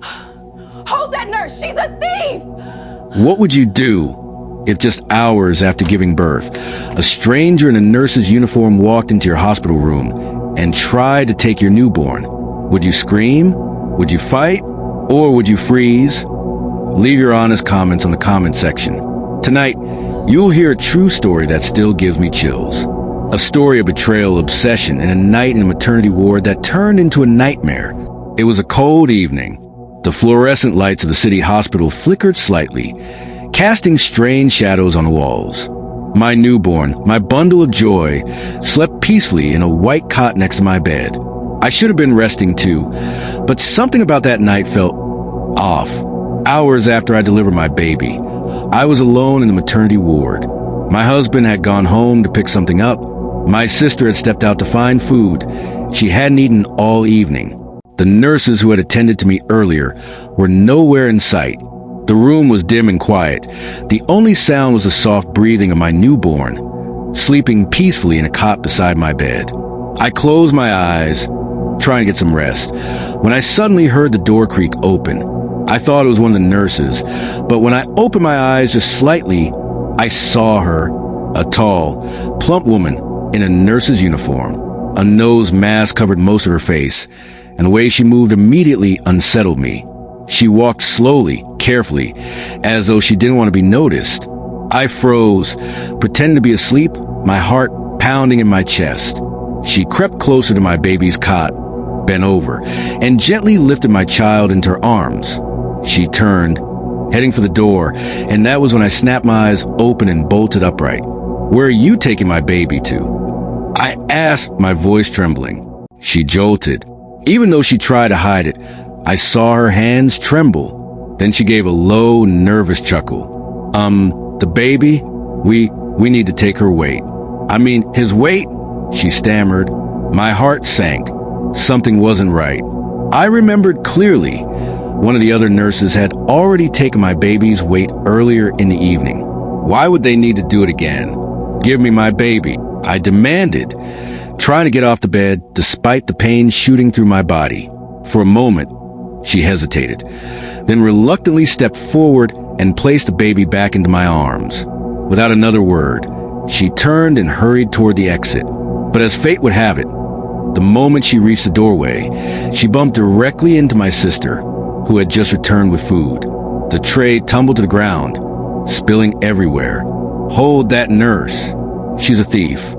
Hold that nurse! She's a thief! What would you do if just hours after giving birth, a stranger in a nurse's uniform walked into your hospital room and tried to take your newborn? Would you scream? Would you fight? Or would you freeze? Leave your honest comments on the comment section. Tonight, you'll hear a true story that still gives me chills. A story of betrayal, obsession, and a night in a maternity ward that turned into a nightmare. It was a cold evening. The fluorescent lights of the city hospital flickered slightly, casting strange shadows on the walls. My newborn, my bundle of joy, slept peacefully in a white cot next to my bed. I should have been resting too, but something about that night felt off. Hours after I delivered my baby, I was alone in the maternity ward. My husband had gone home to pick something up. My sister had stepped out to find food. She hadn't eaten all evening. The nurses who had attended to me earlier were nowhere in sight. The room was dim and quiet. The only sound was the soft breathing of my newborn, sleeping peacefully in a cot beside my bed. I closed my eyes, trying to get some rest, when I suddenly heard the door creak open. I thought it was one of the nurses, but when I opened my eyes just slightly, I saw her, a tall, plump woman in a nurse's uniform. A nose mask covered most of her face, and the way she moved immediately unsettled me. She walked slowly, carefully, as though she didn't want to be noticed. I froze, pretending to be asleep, my heart pounding in my chest. She crept closer to my baby's cot, bent over, and gently lifted my child into her arms. She turned, heading for the door, and that was when I snapped my eyes open and bolted upright. "Where are you taking my baby to?" I asked, my voice trembling. She jolted. Even though she tried to hide it, I saw her hands tremble. Then she gave a low, nervous chuckle. The baby? We need to take her weight." "I mean, his weight?" she stammered. My heart sank. Something wasn't right. I remembered clearly. One of the other nurses had already taken my baby's weight earlier in the evening. Why would they need to do it again? "Give me my baby," I demanded, trying to get off the bed despite the pain shooting through my body. For a moment, she hesitated, then reluctantly stepped forward and placed the baby back into my arms. Without another word, she turned and hurried toward the exit. But as fate would have it, the moment she reached the doorway, she bumped directly into my sister, who had just returned with food. The tray tumbled to the ground, spilling everywhere. "Hold that nurse. She's a thief."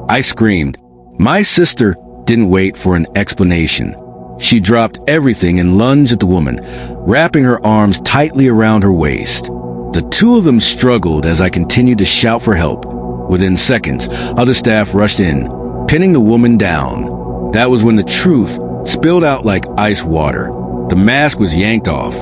I screamed. My sister didn't wait for an explanation. She dropped everything and lunged at the woman, wrapping her arms tightly around her waist. The two of them struggled as I continued to shout for help. Within seconds, other staff rushed in, pinning the woman down. That was when the truth spilled out like ice water. The mask was yanked off.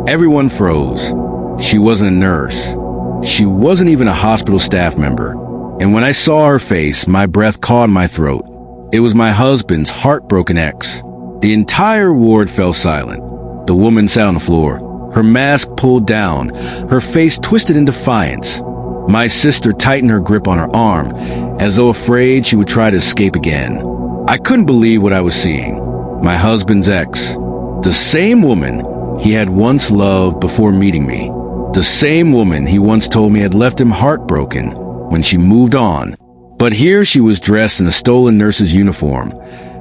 Everyone froze. She wasn't a nurse. She wasn't even a hospital staff member. And when I saw her face, my breath caught in my throat. It was my husband's heartbroken ex. The entire ward fell silent. The woman sat on the floor, her mask pulled down, her face twisted in defiance. My sister tightened her grip on her arm, as though afraid she would try to escape again. I couldn't believe what I was seeing. My husband's ex. The same woman he had once loved before meeting me. The same woman he once told me had left him heartbroken when she moved on. But here she was dressed in a stolen nurse's uniform,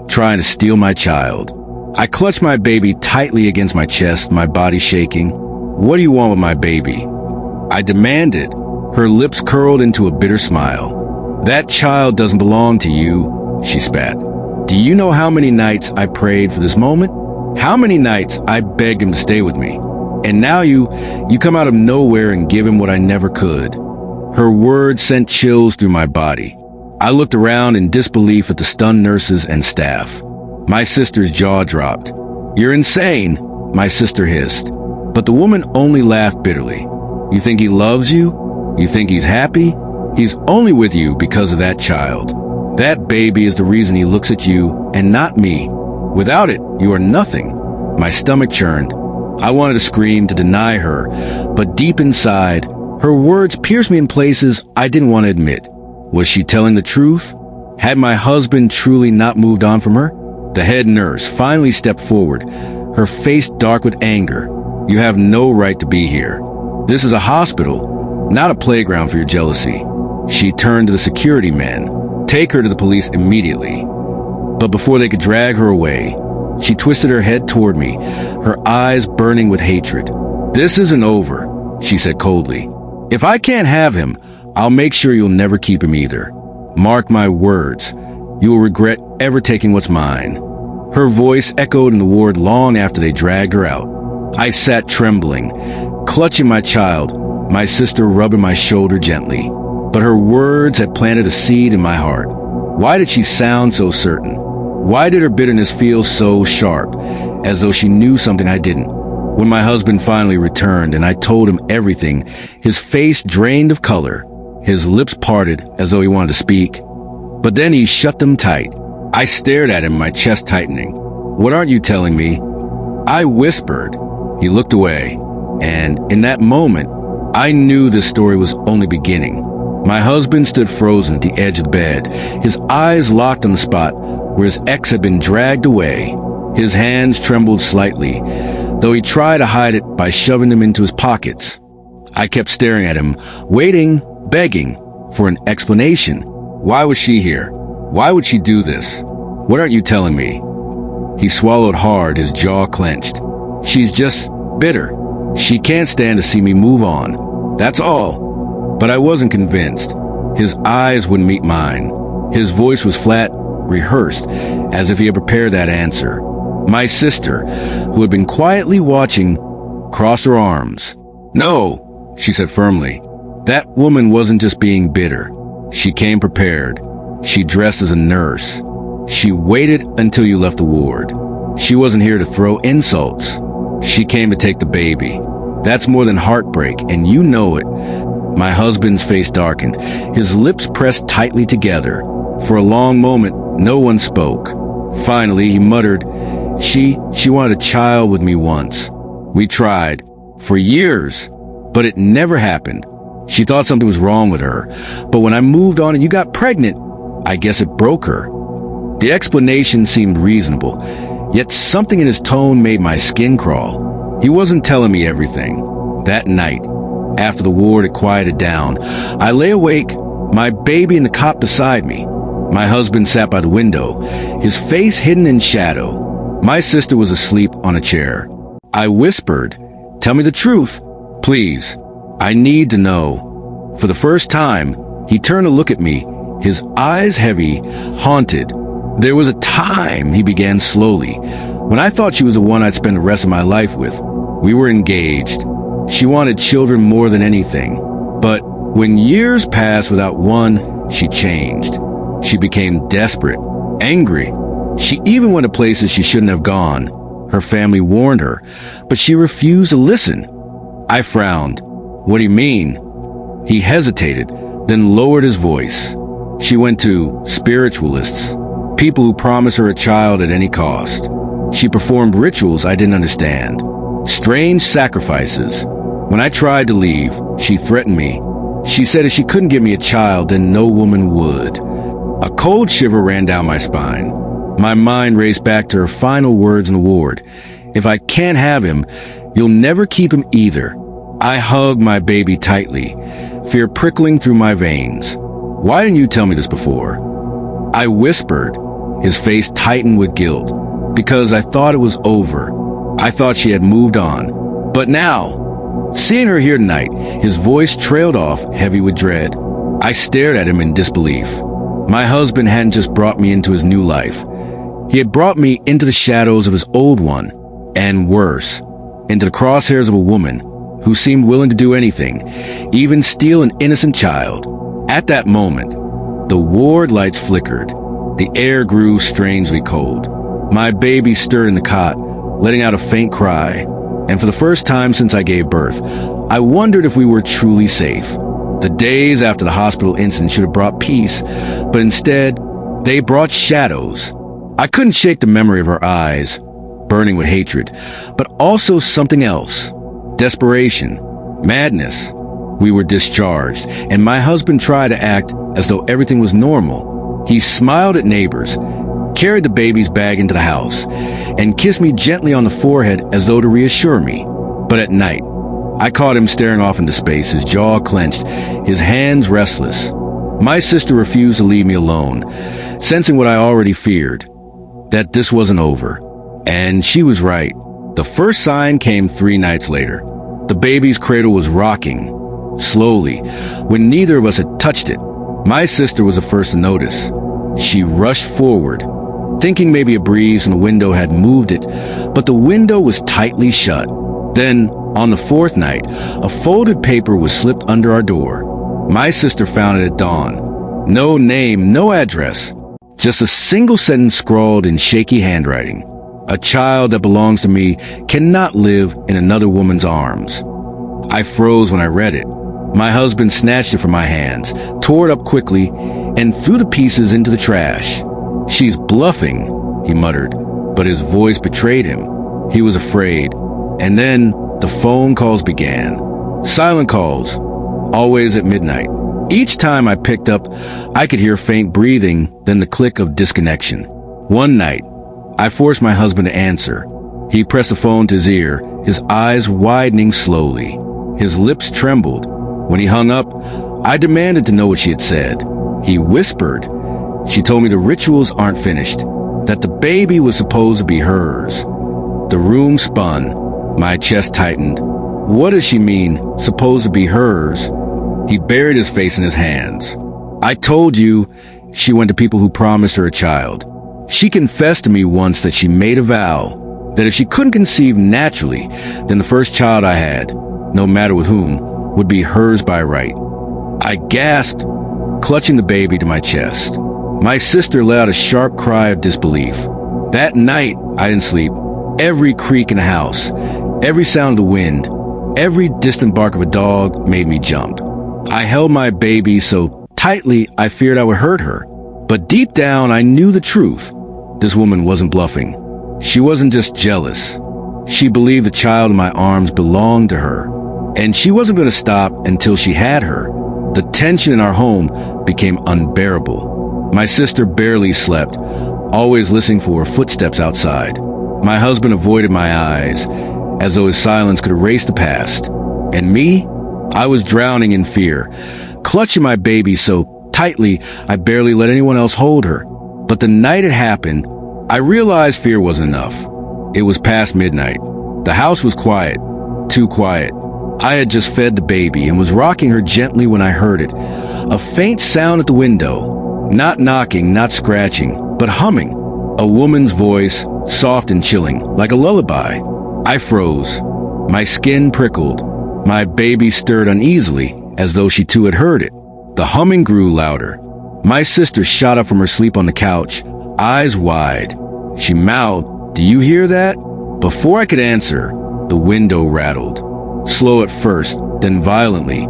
trying to steal my child. I clutched my baby tightly against my chest, my body shaking. "What do you want with my baby?" I demanded, her lips curled into a bitter smile. "That child doesn't belong to you," she spat. "Do you know how many nights I prayed for this moment? How many nights I begged him to stay with me? And now you come out of nowhere and give him what I never could." Her words sent chills through my body. I looked around in disbelief at the stunned nurses and staff. My sister's jaw dropped. "You're insane," my sister hissed. But the woman only laughed bitterly. "You think he loves you? You think he's happy? He's only with you because of that child. That baby is the reason he looks at you and not me. Without it, you are nothing." My stomach churned. I wanted to scream to deny her, but deep inside, her words pierced me in places I didn't want to admit. Was she telling the truth? Had my husband truly not moved on from her? The head nurse finally stepped forward, her face dark with anger. "You have no right to be here. This is a hospital, not a playground for your jealousy." She turned to the security men. "Take her to the police immediately." But before they could drag her away, she twisted her head toward me, her eyes burning with hatred. "This isn't over," she said coldly. "If I can't have him, I'll make sure you'll never keep him either. Mark my words, you will regret ever taking what's mine." Her voice echoed in the ward long after they dragged her out. I sat trembling, clutching my child, my sister rubbing my shoulder gently. But her words had planted a seed in my heart. Why did she sound so certain? Why did her bitterness feel so sharp, as though she knew something I didn't? When my husband finally returned and I told him everything, his face drained of color, his lips parted as though he wanted to speak. But then he shut them tight. I stared at him, my chest tightening. "What aren't you telling me?" I whispered. He looked away, and in that moment, I knew this story was only beginning. My husband stood frozen at the edge of the bed, his eyes locked on the spot where his ex had been dragged away. His hands trembled slightly, though he tried to hide it by shoving them into his pockets. I kept staring at him, waiting, begging for an explanation. Why was she here? Why would she do this? What aren't you telling me? He swallowed hard, his jaw clenched. "She's just bitter. She can't stand to see me move on. That's all." But I wasn't convinced. His eyes wouldn't meet mine. His voice was flat, rehearsed, as if he had prepared that answer. My sister, who had been quietly watching, crossed her arms. "No," she said firmly. "That woman wasn't just being bitter. She came prepared. She dressed as a nurse. She waited until you left the ward. She wasn't here to throw insults. She came to take the baby. That's more than heartbreak, and you know it." My husband's face darkened, his lips pressed tightly together. For a long moment, no one spoke. Finally, he muttered, She wanted a child with me once. We tried, for years, but it never happened. She thought something was wrong with her, but when I moved on and you got pregnant, I guess it broke her." The explanation seemed reasonable, yet something in his tone made my skin crawl. He wasn't telling me everything. That night, after the ward had quieted down, I lay awake, my baby in the cot beside me. My husband sat by the window, his face hidden in shadow. My sister was asleep on a chair. I whispered, "Tell me the truth, please. I need to know." For the first time, he turned to look at me, his eyes heavy, haunted. "There was a time," he began slowly, "when I thought she was the one I'd spend the rest of my life with. We were engaged. She wanted children more than anything. But when years passed without one, she changed. She became desperate, angry. She even went to places she shouldn't have gone. Her family warned her, but she refused to listen." I frowned. "What do you mean?" He hesitated, then lowered his voice. "She went to spiritualists, people who promised her a child at any cost. She performed rituals I didn't understand, strange sacrifices. When I tried to leave, she threatened me. She said if she couldn't give me a child, then no woman would." A cold shiver ran down my spine. My mind raced back to her final words in the ward. "If I can't have him, you'll never keep him either." I hugged my baby tightly, fear prickling through my veins. "Why didn't you tell me this before?" I whispered, his face tightened with guilt. "Because I thought it was over. I thought she had moved on. But now..." Seeing her here tonight, his voice trailed off, heavy with dread. I stared at him in disbelief. My husband hadn't just brought me into his new life. He had brought me into the shadows of his old one, and worse, into the crosshairs of a woman who seemed willing to do anything, even steal an innocent child. At that moment, the ward lights flickered. The air grew strangely cold. My baby stirred in the cot, letting out a faint cry, and for the first time since I gave birth, I wondered if we were truly safe. The days after the hospital incident should have brought peace, but instead, they brought shadows. I couldn't shake the memory of her eyes, burning with hatred, but also something else. Desperation, madness. We were discharged, and my husband tried to act as though everything was normal. He smiled at neighbors, carried the baby's bag into the house, and kissed me gently on the forehead as though to reassure me. But at night, I caught him staring off into space, his jaw clenched, his hands restless. My sister refused to leave me alone, sensing what I already feared, that this wasn't over. And she was right. The first sign came 3 nights later. The baby's cradle was rocking, slowly, when neither of us had touched it. My sister was the first to notice. She rushed forward, thinking maybe a breeze from the window had moved it, but the window was tightly shut. Then, on the 4th night, a folded paper was slipped under our door. My sister found it at dawn. No name, no address, just a single sentence scrawled in shaky handwriting. A child that belongs to me cannot live in another woman's arms. I froze when I read it. My husband snatched it from my hands, tore it up quickly, and threw the pieces into the trash. "She's bluffing," he muttered, but his voice betrayed him. He was afraid. And then the phone calls began. Silent calls, always at midnight. Each time I picked up, I could hear faint breathing, then the click of disconnection. One night, I forced my husband to answer. He pressed the phone to his ear, his eyes widening slowly. His lips trembled. When he hung up, I demanded to know what she had said. He whispered. She told me the rituals aren't finished, that the baby was supposed to be hers. The room spun. My chest tightened. What does she mean, supposed to be hers? He buried his face in his hands. "I told you," she went to people who promised her a child. "She confessed to me once that she made a vow, that if she couldn't conceive naturally, then the first child I had, no matter with whom, would be hers by right." I gasped, clutching the baby to my chest. My sister let out a sharp cry of disbelief. That night, I didn't sleep. Every creak in the house, every sound of the wind, every distant bark of a dog made me jump. I held my baby so tightly I feared I would hurt her. But deep down, I knew the truth. This woman wasn't bluffing. She wasn't just jealous. She believed the child in my arms belonged to her. And she wasn't going to stop until she had her. The tension in our home became unbearable. My sister barely slept, always listening for her footsteps outside. My husband avoided my eyes, as though his silence could erase the past. And me? I was drowning in fear, clutching my baby so tightly I barely let anyone else hold her. But the night it happened, I realized fear wasn't enough. It was past midnight. The house was quiet, too quiet. I had just fed the baby and was rocking her gently when I heard it. A faint sound at the window. Not knocking, not scratching, but humming. A woman's voice, soft and chilling, like a lullaby. I froze. My skin prickled. My baby stirred uneasily, as though she too had heard it. The humming grew louder. My sister shot up from her sleep on the couch, eyes wide. She mouthed, "Do you hear that?" Before I could answer, the window rattled. Slow at first, then violently,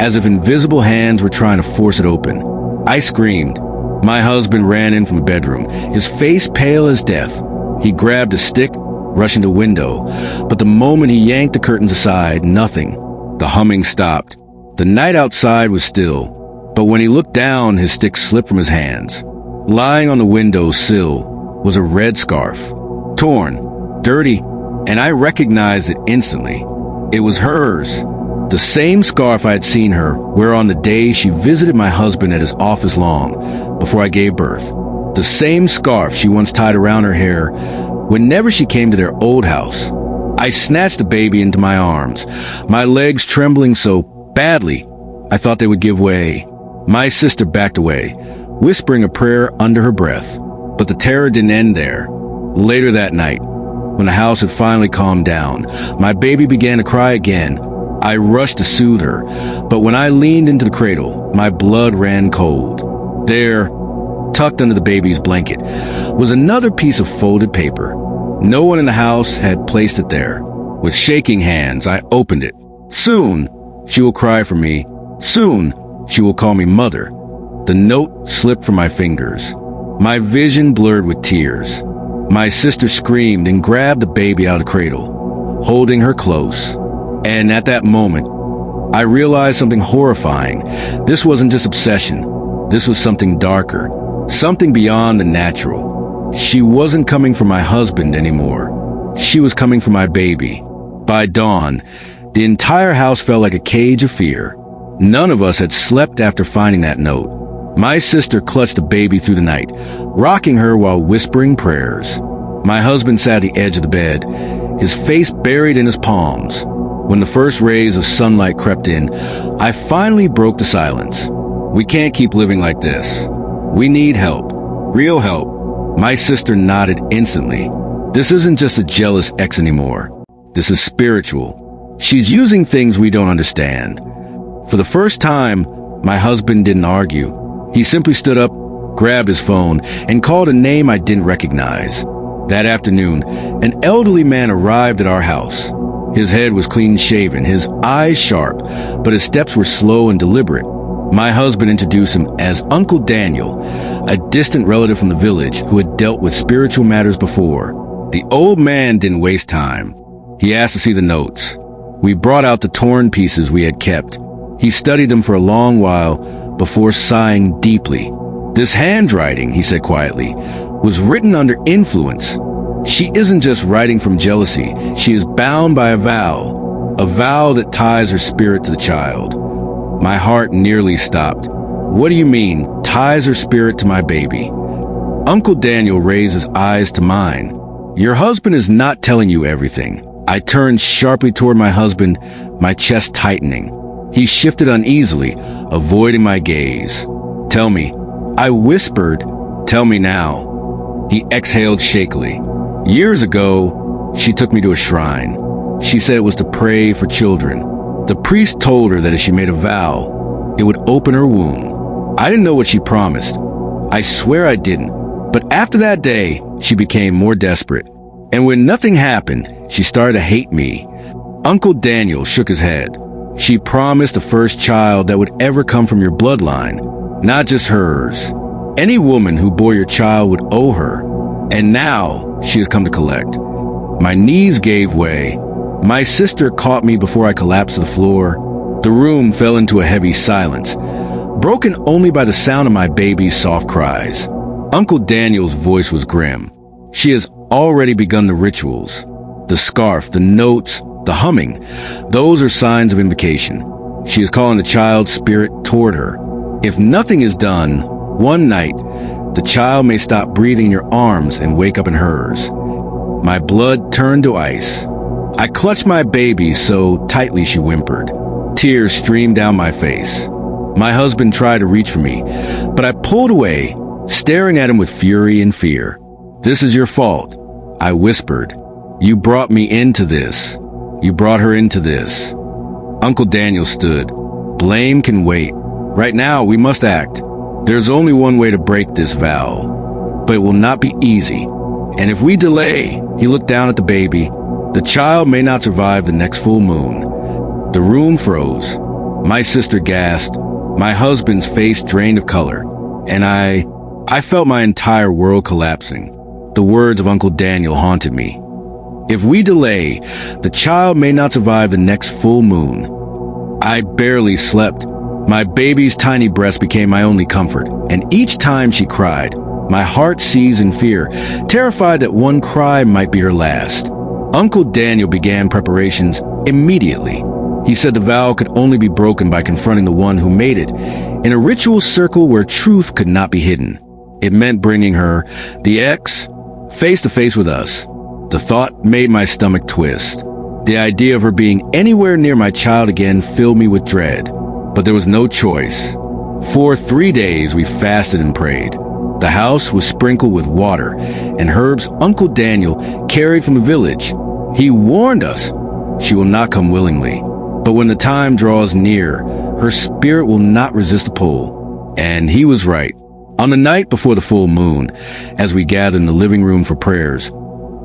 as if invisible hands were trying to force it open. I screamed. My husband ran in from the bedroom, his face pale as death. He grabbed a stick, rushing the window, but the moment he yanked the curtains aside, nothing. The humming stopped. The night outside was still, but when he looked down, his stick slipped from his hands. Lying on the window sill was a red scarf, torn, dirty, and I recognized it instantly. It was hers. The same scarf I had seen her wear on the day she visited my husband at his office long before I gave birth. The same scarf she once tied around her hair whenever she came to their old house. I snatched the baby into my arms, my legs trembling so badly I thought they would give way. My sister backed away, whispering a prayer under her breath. But the terror didn't end there. Later that night, when the house had finally calmed down, my baby began to cry again. I rushed to soothe her, but when I leaned into the cradle, my blood ran cold. There, tucked under the baby's blanket, was another piece of folded paper. No one in the house had placed it there. With shaking hands, I opened it. "Soon, she will cry for me. Soon, she will call me mother." The note slipped from my fingers. My vision blurred with tears. My sister screamed and grabbed the baby out of the cradle, holding her close. And at that moment, I realized something horrifying. This wasn't just obsession. This was something darker, something beyond the natural. She wasn't coming for my husband anymore. She was coming for my baby. By dawn, the entire house felt like a cage of fear. None of us had slept after finding that note. My sister clutched the baby through the night, rocking her while whispering prayers. My husband sat at the edge of the bed, his face buried in his palms. When the first rays of sunlight crept in, I finally broke the silence. We can't keep living like this. We need help. Real help. My sister nodded instantly. This isn't just a jealous ex anymore. This is spiritual. She's using things we don't understand. For the first time, my husband didn't argue. He simply stood up, grabbed his phone, and called a name I didn't recognize. That afternoon, an elderly man arrived at our house. His head was clean-shaven, his eyes sharp, but his steps were slow and deliberate. My husband introduced him as Uncle Daniel, a distant relative from the village who had dealt with spiritual matters before. The old man didn't waste time. He asked to see the notes. We brought out the torn pieces we had kept. He studied them for a long while before sighing deeply. This handwriting, he said quietly, was written under influence. She isn't just writing from jealousy. She is bound by a vow that ties her spirit to the child. My heart nearly stopped. What do you mean, ties her spirit to my baby? Uncle Daniel raised his eyes to mine. Your husband is not telling you everything. I turned sharply toward my husband, my chest tightening. He shifted uneasily, avoiding my gaze. Tell me. I whispered, tell me now. He exhaled shakily. Years ago, she took me to a shrine. She said it was to pray for children. The priest told her that if she made a vow, it would open her womb. I didn't know what she promised. I swear I didn't. But after that day, she became more desperate. And when nothing happened, she started to hate me. Uncle Daniel shook his head. She promised the first child that would ever come from your bloodline, not just hers. Any woman who bore your child would owe her. And now she has come to collect. My knees gave way. My sister caught me before I collapsed to the floor. The room fell into a heavy silence, broken only by the sound of my baby's soft cries. Uncle Daniel's voice was grim. She has already begun the rituals. The scarf, the notes, the humming, those are signs of invocation. She is calling the child's spirit toward her. If nothing is done, one night, the child may stop breathing in your arms and wake up in hers. My blood turned to ice. I clutched my baby so tightly she whimpered. Tears streamed down my face. My husband tried to reach for me, but I pulled away, staring at him with fury and fear. This is your fault, I whispered. You brought me into this. You brought her into this. Uncle Daniel stood. Blame can wait. Right now, we must act. There's only one way to break this vow, but it will not be easy. And if we delay, he looked down at the baby, the child may not survive the next full moon. The room froze. My sister gasped. My husband's face drained of color. And I felt my entire world collapsing. The words of Uncle Daniel haunted me. If we delay, the child may not survive the next full moon. I barely slept. My baby's tiny breast became my only comfort, and each time she cried, my heart seized in fear, terrified that one cry might be her last. Uncle Daniel began preparations immediately. He said the vow could only be broken by confronting the one who made it, in a ritual circle where truth could not be hidden. It meant bringing her, the ex, face to face with us. The thought made my stomach twist. The idea of her being anywhere near my child again filled me with dread. But there was no choice. For 3 days we fasted and prayed. The house was sprinkled with water, and herbs Uncle Daniel carried from the village. He warned us she will not come willingly. But when the time draws near, her spirit will not resist the pull. And he was right. On the night before the full moon, as we gathered in the living room for prayers,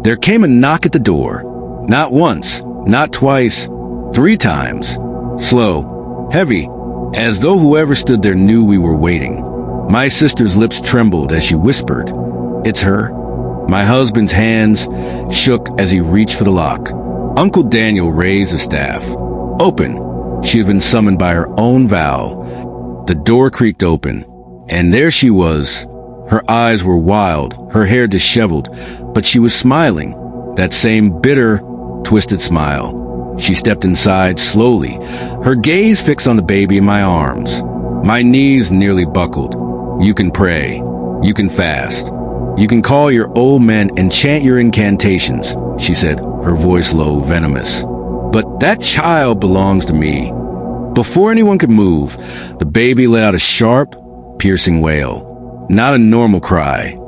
there came a knock at the door. Not once, not twice, 3 times. Slow, heavy, as though whoever stood there knew we were waiting. My sister's lips trembled as she whispered, "It's her." My husband's hands shook as he reached for the lock. Uncle Daniel raised his staff. Open. She had been summoned by her own vow. The door creaked open, and there she was, Her eyes were wild, her hair disheveled, but she was smiling. That same bitter, twisted smile. She stepped inside slowly, her gaze fixed on the baby in my arms. My knees nearly buckled. You can pray. You can fast. You can call your old men and chant your incantations, she said, her voice low, venomous. But that child belongs to me. Before anyone could move, the baby let out a sharp, piercing wail. Not a normal cry.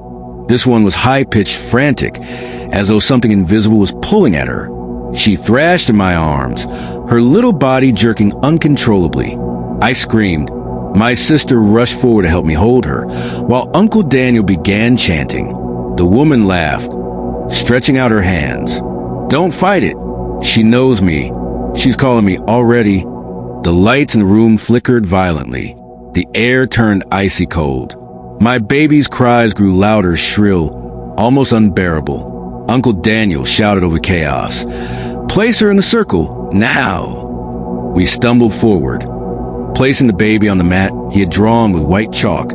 This one was high-pitched, frantic, as though something invisible was pulling at her. She thrashed in my arms, her little body jerking uncontrollably. I screamed. My sister rushed forward to help me hold her, while Uncle Daniel began chanting. The woman laughed, stretching out her hands. Don't fight it. She knows me. She's calling me already. The lights in the room flickered violently. The air turned icy cold. My baby's cries grew louder, shrill, almost unbearable. Uncle Daniel shouted over chaos. Place her in the circle, now! We stumbled forward. Placing the baby on the mat he had drawn with white chalk,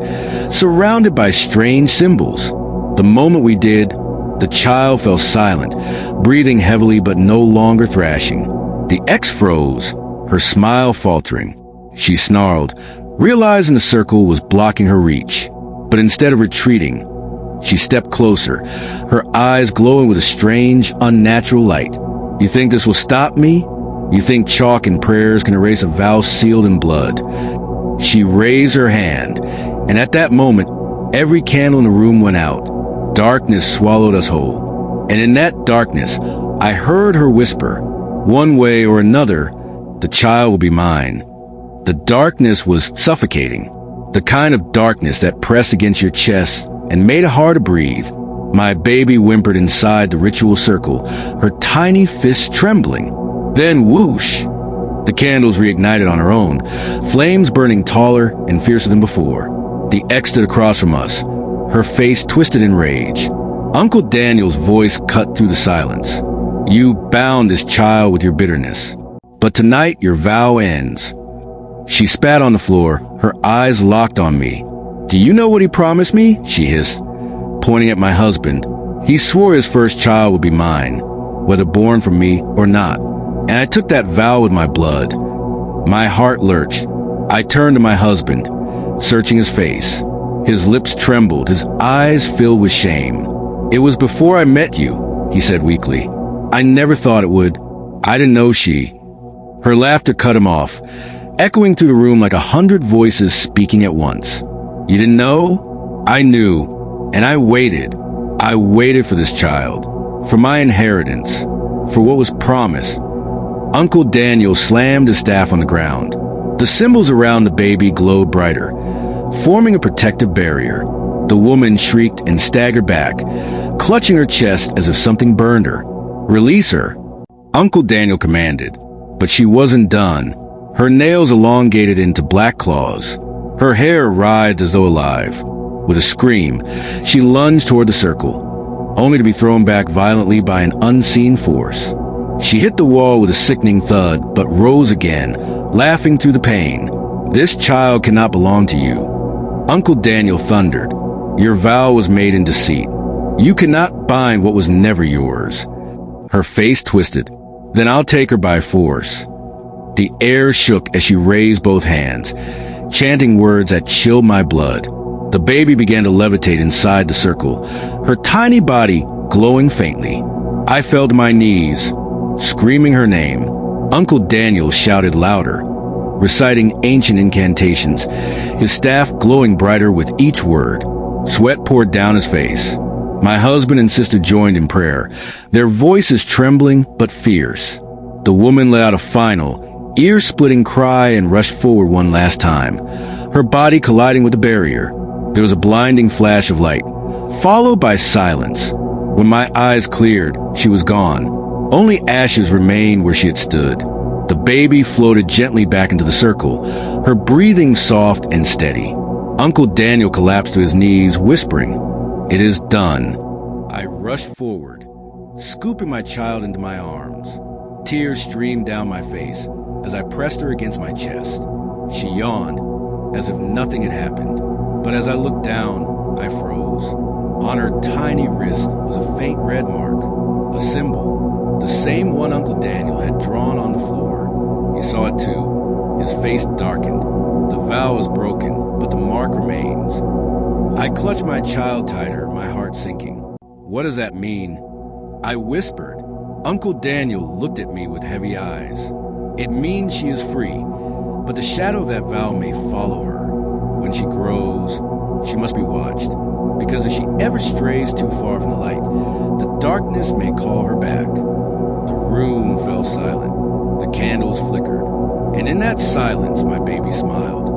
surrounded by strange symbols. The moment we did, the child fell silent, breathing heavily but no longer thrashing. The X froze, her smile faltering. She snarled, realizing the circle was blocking her reach. But instead of retreating, she stepped closer, her eyes glowing with a strange, unnatural light. You think this will stop me? You think chalk and prayers can erase a vow sealed in blood? She raised her hand, and at that moment, every candle in the room went out. Darkness swallowed us whole. And in that darkness, I heard her whisper, one way or another, the child will be mine. The darkness was suffocating. The kind of darkness that pressed against your chest and made it hard to breathe. My baby whimpered inside the ritual circle, her tiny fists trembling. Then whoosh! The candles reignited on her own, flames burning taller and fiercer than before. The X stood across from us, her face twisted in rage. Uncle Daniel's voice cut through the silence. You bound this child with your bitterness, but tonight your vow ends. She spat on the floor, her eyes locked on me. Do you know what he promised me? She hissed, pointing at my husband. He swore his first child would be mine, whether born from me or not. And I took that vow with my blood. My heart lurched. I turned to my husband, searching his face. His lips trembled, his eyes filled with shame. It was before I met you, he said weakly. I never thought it would. I didn't know she. Her laughter cut him off, echoing through the room like 100 voices speaking at once. You didn't know? I knew, and I waited. I waited for this child, for my inheritance, for what was promised. Uncle Daniel slammed his staff on the ground. The symbols around the baby glowed brighter, forming a protective barrier. The woman shrieked and staggered back, clutching her chest as if something burned her. Release her, Uncle Daniel commanded, but she wasn't done. Her nails elongated into black claws. Her hair writhed as though alive. With a scream, she lunged toward the circle, only to be thrown back violently by an unseen force. She hit the wall with a sickening thud, but rose again, laughing through the pain. This child cannot belong to you. Uncle Daniel thundered. Your vow was made in deceit. You cannot bind what was never yours. Her face twisted. Then I'll take her by force. The air shook as she raised both hands, chanting words that chilled my blood. The baby began to levitate inside the circle, her tiny body glowing faintly. I fell to my knees, screaming her name. Uncle Daniel shouted louder, reciting ancient incantations, his staff glowing brighter with each word. Sweat poured down his face. My husband and sister joined in prayer, their voices trembling but fierce. The woman let out a final, ear-splitting cry and rushed forward one last time, her body colliding with the barrier. There was a blinding flash of light, followed by silence. When my eyes cleared, she was gone. Only ashes remained where she had stood. The baby floated gently back into the circle, her breathing soft and steady. Uncle Daniel collapsed to his knees, whispering, "It is done." I rushed forward, scooping my child into my arms. Tears streamed down my face as I pressed her against my chest. She yawned, as if nothing had happened. But as I looked down, I froze. On her tiny wrist was a faint red mark, a symbol, the same one Uncle Daniel had drawn on the floor. He saw it too. His face darkened. The vow was broken, but the mark remains. I clutched my child tighter, my heart sinking. What does that mean? I whispered. Uncle Daniel looked at me with heavy eyes. It means she is free, but the shadow of that vow may follow her. When she grows, she must be watched, because if she ever strays too far from the light, the darkness may call her back. The room fell silent. The candles flickered, and in that silence my baby smiled.